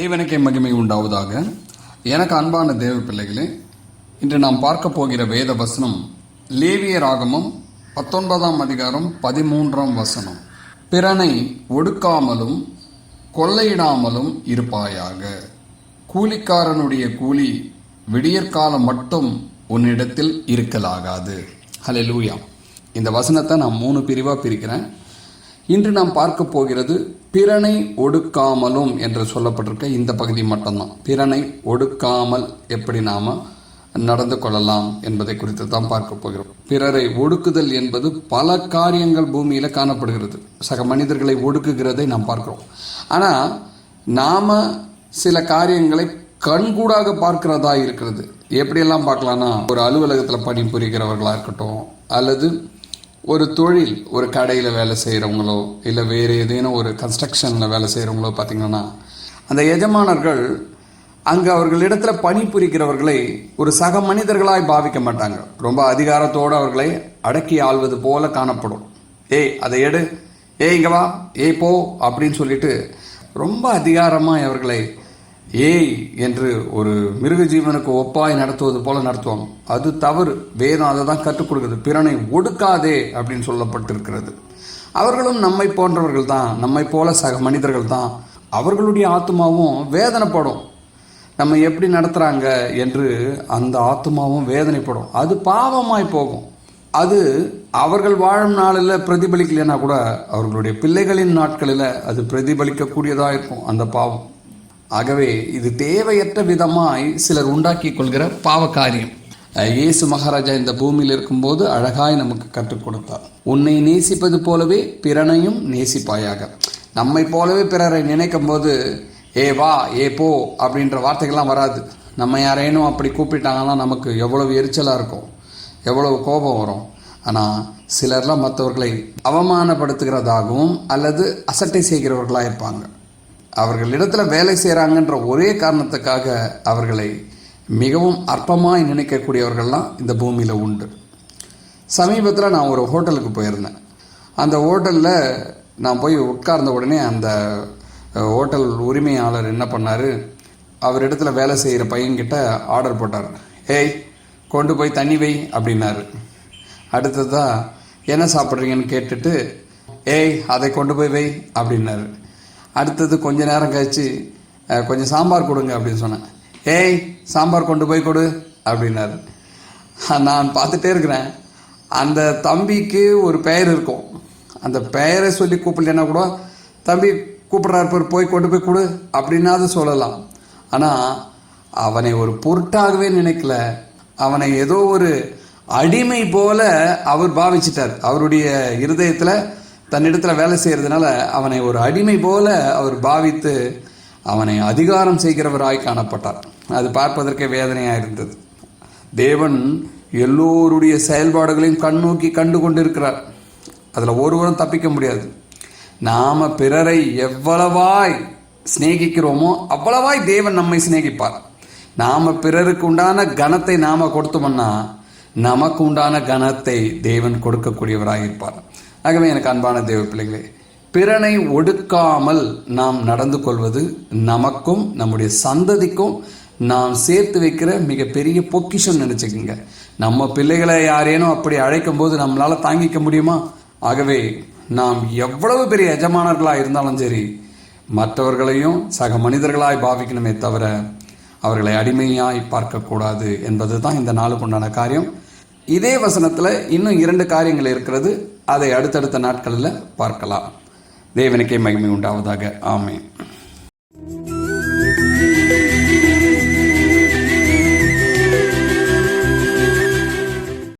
தேவனுக்கே மகிமை உண்டாவதாக. எனக்கு அன்பான தேவ பிள்ளைகளே, இன்று நாம் பார்க்க போகிற வேத வசனம் லேவியராகமம் 19ஆம் அதிகாரம் 13ஆம் வசனம். பிறனை ஒடுக்காமலும் கொள்ளையிடாமலும் இருப்பாயாக. கூலிக்காரனுடைய கூலி விடியற்காலம் மட்டும் உன்னிடத்தில் இருக்கலாகாது. ஹல்லேலூயா. இந்த வசனத்தை நான் 3 பிரிவாக பிரிக்கிறேன். இன்று நாம் பார்க்க போகிறது பிறனை ஒடுக்காமலும் என்று சொல்லப்பட்டிருக்க இந்த பகுதி மட்டும்தான். பிறனை ஒடுக்காமல் எப்படி நாம் நடந்து கொள்ளலாம் என்பதை குறித்து தான் பார்க்க போகிறோம். பிறரை ஒடுக்குதல் என்பது பல காரியங்கள் பூமியில் காணப்படுகிறது. சக மனிதர்களை ஒடுக்குகிறதை நாம் பார்க்கிறோம். ஆனால் நாம் சில காரியங்களை கண்கூடாக பார்க்கிறதா இருக்கிறது. எப்படியெல்லாம் பார்க்கலான்னா, ஒரு அலுவலகத்தில் பணிபுரிகிறவர்களாக இருக்கட்டும், அல்லது ஒரு தொழில், ஒரு கடையில் வேலை செய்கிறவங்களோ, இல்லை வேறு ஏதேனும் ஒரு கன்ஸ்ட்ரக்ஷனில் வேலை செய்கிறவங்களோ பார்த்திங்கன்னா, அந்த எஜமானர்கள் அங்கே அவர்களிடத்தில் பணிபுரிகிறவர்களை ஒரு சக மனிதர்களாய் பாவிக்க மாட்டாங்க. ரொம்ப அதிகாரத்தோடு அவர்களை அடக்கி ஆள்வது போல காணப்படும். அதை எடு, இங்கே வா, போ அப்படின்னு சொல்லிட்டு ரொம்ப அதிகாரமாக அவர்களை என்று ஒரு மிருக ஜீவனுக்கு ஒப்பாய் நடத்துவது போல நடத்துவாங்க. அது தவறு. வேதம் அதை தான் கற்றுக் கொடுக்குது. பிறனை ஒடுக்காதே அப்படின்னு சொல்லப்பட்டிருக்கிறது. அவர்களும் நம்மை போன்றவர்கள் தான், நம்மை போல சக மனிதர்கள் தான். அவர்களுடைய ஆத்மாவும் வேதனைப்படும். நம்ம எப்படி நடத்துகிறாங்க என்று அந்த ஆத்மாவும் வேதனைப்படும். அது பாவமாய் போகும். அது அவர்கள் வாழும் நாளில் பிரதிபலிக்கலைன்னா கூட அவர்களுடைய பிள்ளைகளின் நாட்களில் அது பிரதிபலிக்கக்கூடியதாக இருக்கும் அந்த பாவம். ஆகவே இது தேவையற்ற விதமாய் சிலர் உண்டாக்கி கொள்கிற பாவ காரியம். இயேசு மகாராஜா இந்த பூமியில் இருக்கும்போது அழகாய் நமக்கு கற்றுக் கொடுத்தார். உன்னை நேசிப்பது போலவே பிறனையும் நேசிப்பாயாக. நம்மை போலவே பிறரை நினைக்கும் போது வா, போ அப்படின்ற வார்த்தைகள்லாம் வராது. நம்ம யாரேனும் அப்படி கூப்பிட்டாங்கன்னா நமக்கு எவ்வளவு எரிச்சலாக இருக்கும், எவ்வளவு கோபம் வரும். ஆனால் சிலர்லாம் மற்றவர்களை அவமானப்படுத்துகிறதாகவும் அல்லது அசட்டை செய்கிறவர்களாக இருப்பாங்க. அவர்களிடத்தில் வேலை செய்கிறாங்கன்ற ஒரே காரணத்துக்காக அவர்களை மிகவும் அற்பமாய் நினைக்கக்கூடியவர்கள்லாம் இந்த பூமியில் உண்டு. சமீபத்தில் நான் ஒரு ஹோட்டலுக்கு போயிருந்தேன். அந்த ஹோட்டலில் நான் போய் உட்கார்ந்த உடனே அந்த ஹோட்டல் உரிமையாளர் என்ன பண்ணார், அவரிடத்துல வேலை செய்கிற பையன்கிட்ட ஆர்டர் போட்டார். கொண்டு போய் தண்ணி வை அப்படின்னாரு. அடுத்ததாக என்ன சாப்பிட்றீங்கன்னு கேட்டுட்டு அதை கொண்டு போய் வை அப்படின்னாரு. அடுத்தது கொஞ்ச நேரம் கழிச்சு கொஞ்சம் சாம்பார் கொடுங்க அப்படின்னு சொன்னேன். சாம்பார் கொண்டு போய் கொடு அப்படின்னாரு. நான் பார்த்துட்டே இருக்கிறேன். அந்த தம்பிக்கு ஒரு பெயர் இருக்கும். அந்த பெயரை சொல்லி கூப்பிடலன்னா கூட, தம்பி கூப்பிட்றாரு போய் கொண்டு போய் கொடு அப்படின்னாது சொல்லலாம். ஆனால் அவனை ஒரு பொருட்டாகவே நினைக்கல. அவனை ஏதோ ஒரு அடிமை போல அவர் பாவிச்சிட்டார். அவருடைய இருதயத்தில் தன்னிடத்தில் வேலை செய்கிறதுனால அவனை ஒரு அடிமை போல அவர் பாவித்து அவனை அதிகாரம் செய்கிறவராய் காணப்பட்டார். அது பார்ப்பதற்கே வேதனையாக இருந்தது. தேவன் எல்லோருடைய செயல்பாடுகளையும் கண்ணோக்கி கண்டு கொண்டிருக்கிறார். அதில் ஒருவரும் தப்பிக்க முடியாது. நாம் பிறரை எவ்வளவாய் சிநேகிக்கிறோமோ அவ்வளவாய் தேவன் நம்மை சிநேகிப்பார். நாம் பிறருக்கு உண்டான கனத்தை நாம் கொடுத்தோம்னா நமக்கு உண்டான கனத்தை தேவன் கொடுக்கக்கூடியவராக இருப்பார். ஆகவே எனக்கு அன்பான தேவ பிள்ளைகளே, பிறனை ஒடுக்காமல் நாம் நடந்து கொள்வது நமக்கும் நம்முடைய சந்ததிக்கும் நாம் சேர்த்து வைக்கிற மிகப்பெரிய பொக்கிஷம் நினச்சிக்கோங்க. நம்ம பிள்ளைகளை யாரேனும் அப்படி அழைக்கும் போது நம்மளால் தாங்கிக்க முடியுமா? ஆகவே நாம் எவ்வளவு பெரிய எஜமானர்களாக இருந்தாலும் சரி, மற்றவர்களையும் சக மனிதர்களாய் பாவிக்கணுமே தவிர அவர்களை அடிமையாய் பார்க்கக்கூடாது என்பது தான் இந்த நாளுக்கு உண்டான காரியம். இதே வசனத்தில் இன்னும் 2 காரியங்கள் இருக்கிறது. அதை அடுத்தடுத்த நாட்களில் பார்க்கலாம். தேவனுக்கே மகிமை உண்டாவதாக. ஆமென்.